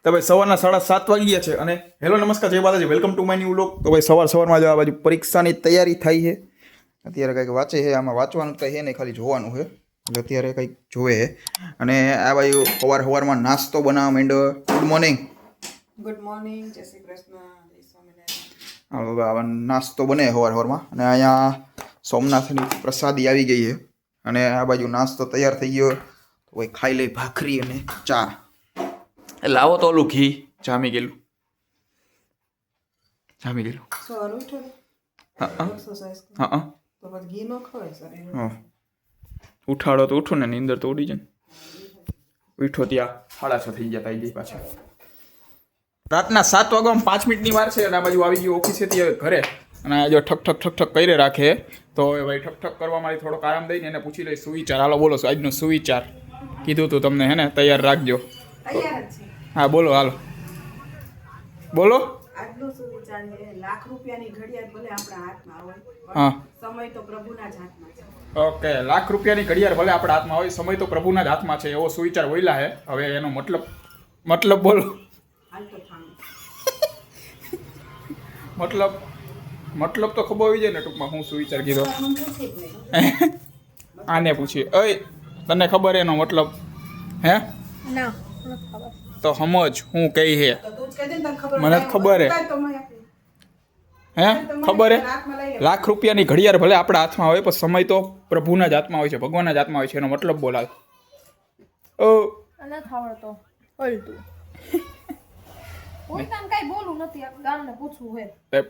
તો ભાઈ સવારના 7:30 વાગી ગયા છે અને હેલો નમસ્કાર જય માતાજી welcome to my new vlog. તો ભાઈ સવારમાં જો આ બાજુ પરીક્ષાની તૈયારી થાય છે. અત્યારે કંઈક વાંચે છે, આમાં વાંચવાનું કંઈ છે નહીં, ખાલી જોવાનું છે એટલે અત્યારે કંઈક જોવે છે. અને આ બાજુ સવારમાં નાસ્તો બનાવવા માંડ્યો. Good morning. ગુડ મોર્નિંગ, જય શ્રી કૃષ્ણ, જય સ્વામિનારાયણ. હા બાબા નાસ્તો બને સવારમાં અને અહીંયા સોમનાથની પ્રસાદી આવી ગઈ છે અને આ બાજુ નાસ્તો તૈયાર થઈ ગયો. તો ભાઈ ખાઈ લઈ ભાખરી અને ચા. લાવો તો ઓલું ઘી જામી ગયેલું. સવાર ઉઠો ને હા એક્સરસાઇઝ હા તો પછી ઘી નો ખવાય શરીર. હા ઉઠાડો તો ઉઠું ને નીંદર તો ઉડી જાય ને. ઉઠો ત્યાં 6:30 થઈ ગયા તાઈ ગઈ પાછા. રાતના 7 વાગ્યામાં 5 મિનિટની વાર છે અને આ બાજુ આવી ગયું ઓફિસેથી હવે ઘરે અને જો ઠક ઠક કરી રાખે. તો હવે ભાઈ ઠક કરવા મારી થોડોક આરામ દઈને એને પૂછી લઈ સુવિચાર. હાલો બોલો આજનો સુવિચાર કીધું તું તમને હે ને, તૈયાર રાખજો. તૈયાર જ છે. હા બોલો હાલો બોલો. આજનો સુવિચાર છે, લાખ રૂપિયાની ઘડિયાળ ભલે આપણા હાથમાં હોય હા સમય તો પ્રભુના જ હાથમાં છે. ઓકે, લાખ રૂપિયાની ઘડિયાળ ભલે આપણા હાથમાં હોય સમય તો પ્રભુના જ હાથમાં છે, એવો સુવિચાર બોલ્યા હે. હવે એનો મતલબ બોલો. હાલ તો થામ મતલબ તો ખબર હોવી જાય ને ટૂંકમાં હું સુવિચાર કીધો. હું પૂછી જ નહીં. આને પૂછી ઓય તને ખબર એનો મતલબ હે? ના તો સમજ હું કઈ હે. તો તું જ કહી દે ને, તને ખબર મને જ ખબર હે. તો મને આપી. હે ખબર હે? હાથમાં લઈ લે. લાખ રૂપિયાની ઘડિયાળ ભલે આપણા હાથમાં હોય પણ સમય તો પ્રભુના જ હાથમાં હોય છે, ભગવાનના જ હાથમાં હોય છે. એનો મતલબ બોલાવે. ઓ અને ખાવડતો પલટું કોઈ કામ કઈ બોલું નથી, આ ગામને પૂછવું હે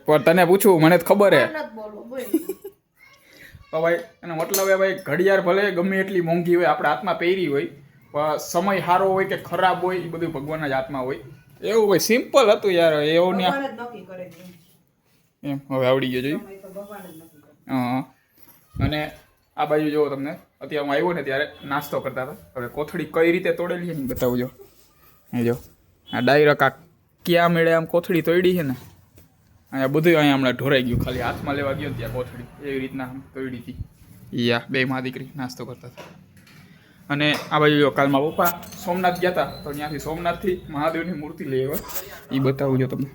પણ તને પૂછું મને જ ખબર હે. નથી બોલો બોલ. તો ભાઈ એનો મતલબ હે ભાઈ ઘડિયાળ ભલે ગમે એટલી મોંઘી હોય આપણા હાથમાં પહેરી હોય પણ સમય સારો હોય કે ખરાબ હોય એ બધું ભગવાનના જ હાથમાં હોય. એવું ભાઈ સિમ્પલ હતું યાર. એવું ને ભગવાન જ નક્કી કરે છે. એમ હવે આવડી ગયો જોયું. સમય તો ભગવાન જ નક્કી કરે. હા અને આ બાજુ જુઓ તમને અત્યારે હું આવ્યો ને ત્યારે નાસ્તો કરતા હતા. હવે કોથળી કઈ રીતે તોડેલી છે ને બતાવજો. એ જો આ ડાયરેક્ટ આ ક્યાં મેળે આમ કોથળી તોડી છે ને, અહીંયા બધું અહીંયા હમણાં ઢોરાઈ ગયું. ખાલી હાથમાં લેવા ગયો ને ત્યાં કોથળી એવી રીતના આમ તોડી હતી. યા બે માં દીકરી નાસ્તો કરતા હતા. અને આ બાજુ જો કાલમાં પપ્પા સોમનાથ ગયા હતા તો ત્યાંથી સોમનાથથી મહાદેવની મૂર્તિ લઈ આવ્યા. એ બતાવું જો તમને.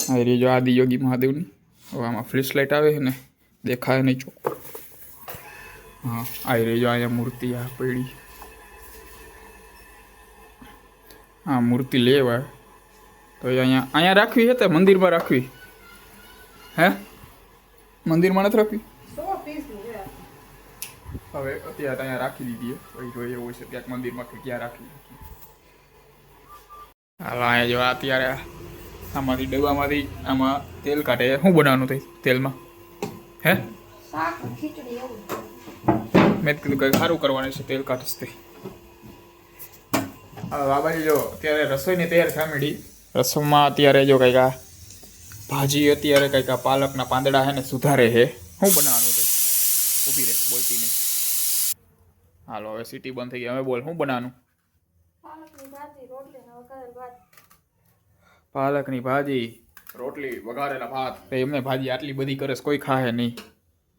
હા રે જો આદિયોગી મહાદેવની. હવે આમાં ફ્લેશ લાઇટ આવે છે ને, દેખાય નહીં ચોખ્ખું. હા આ રહી જો અહીંયા મૂર્તિ આ પડી. હા મૂર્તિ લેવા તો એ અહીંયા રાખવી છે તે મંદિરમાં રાખવી હે? મંદિરમાં નથી રાખવી. 100 પીસનું છે આ. હવે અત્યારે અહીંયા રાખી દીધી છે. જોઈએ એવું છે ક્યાંક મંદિરમાં કે ક્યાં રાખી. હાલ અહીંયા જો અત્યારે આમાંથી ડબ્બામાંથી આમાં તેલ કાઢે. શું બનાવવાનું થાય તેલમાં હે? શાક ખીચડી એવું. મેં કીધું કંઈ સારું કરવાનું છે તેલ કાઢીશ તે. આ બાજુ જો અત્યારે રસોઈની તૈયાર થવા માંડી. રસોઈમાં અત્યારે જો કંઈક આ ભાજી અત્યારે કંઈક આ પાલકના પાંદડા છે ને સુધારે છે. શું બનાવવાનું છે? ઊભી રહે બોલતી નહીં. હાલો હવે સીટી બંધ થઈ ગઈ. હવે બોલ શું બનાવવાનું? પાલકની ભાજી રોટલી ને વઘારેલ ભાત. પાલકની ભાજી રોટલી વઘારેલા ભાત. તો એમને ભાજી આટલી બધી કરે છે કોઈ ખાહે નહીં.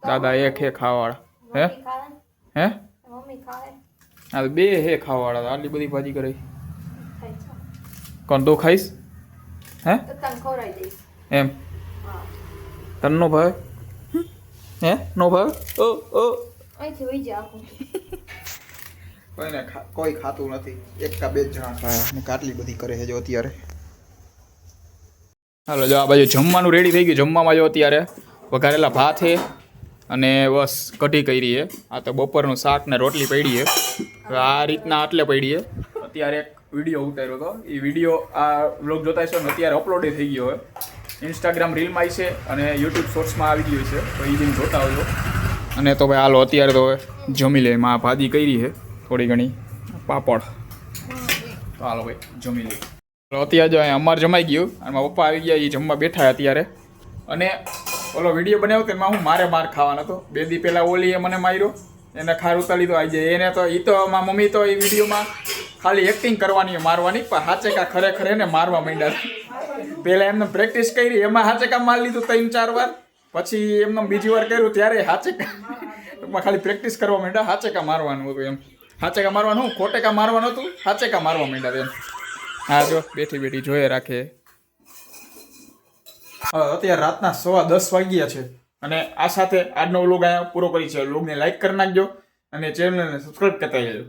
દાદા એક હે ખાવાવાળા હે? મમ્મી ખાય હે મમ્મી ખાય હા બે હે ખાવાવાળા. આટલી બધી ભાજી કરે ખાય છે. કોણ તું ખાઈશ હે? તો તને ખવડાવી દઈશ. એમ હા તને નો ભાવે હે? નો ભાવે? ઓ ઓ અહીંથી વહી જા આખું. કોઈને કોઈ ખાતું નથી. એક કા બે જ જણા ખાય ને આટલી બધી કરે છે જો અત્યારે. હાલો જો આ બાજુ જમવાનું રેડી થઈ ગયું. જમવામાં જો અત્યારે વઘારેલા ભાત છે અને બસ કઢી કરી છે. આ તો બપોરનું શાક ને રોટલી પડી છે. હવે આ રીતના આટલે પડી છે. અત્યારે એક વિડીયો ઉતાર્યો હતો. એ વિડીયો આ વ્લોગ જોતા હશો ને અત્યારે અપલોડ થઈ ગયો હોય. ઇન્સ્ટાગ્રામ રીલમાં આવી છે અને યુટ્યુબ શોર્ટ્સમાં આવી ગયું છે. તો એ જઈને જોતા આવજો. અને તો ભાઈ હાલો અત્યારે તો જમી લે. એમાં ભાજી કરી છે થોડી ઘણી પાપડ. તો હાલો ભાઈ જમી લે. અત્યારે જો અમારે જમાઈ ગયું અને મારા પપ્પા આવી ગયા. એ જમવા બેઠા અત્યારે. અને ઓલો વિડીયો બનાવ્યો તેમાં હું માર ખાવાનો હતો. 2 દી પહેલાં ઓલીએ મને માર્યો, એને ખાર ઉતારી તો આવી જાય. એને તો એ તો મારા મમ્મી તો એ વિડીયોમાં ખાલી એક્ટિંગ કરવાની મારવાની, પણ હાચેકા ખરેખર એને મારવા માંડ્યા. પહેલાં એમને પ્રેક્ટિસ કરી, એમાં હાચેકા માર લીધું 3-4 વાર. પછી એમને બીજી વાર કર્યું ત્યારે હાચેકા ખાલી પ્રેક્ટિસ કરવા માંડ્યા. હાચેકા મારવાનું હતું એમ. હાચેકા મારવાનું ખોટેકા મારવાનું હતું, હાચેકા મારવા માંડ્યા એમ. હા જો બેઠી બેઠી જોઈએ રાખે. અત્યારે રાતના 10:15 વાગ્યા છે અને આ સાથે આજનો વ્લોગ અહીંયા પૂરો કરી છે. વ્લોગને લાઈક કરી નાખજો અને ચેનલને સબસ્ક્રાઈબ કરતા જજો.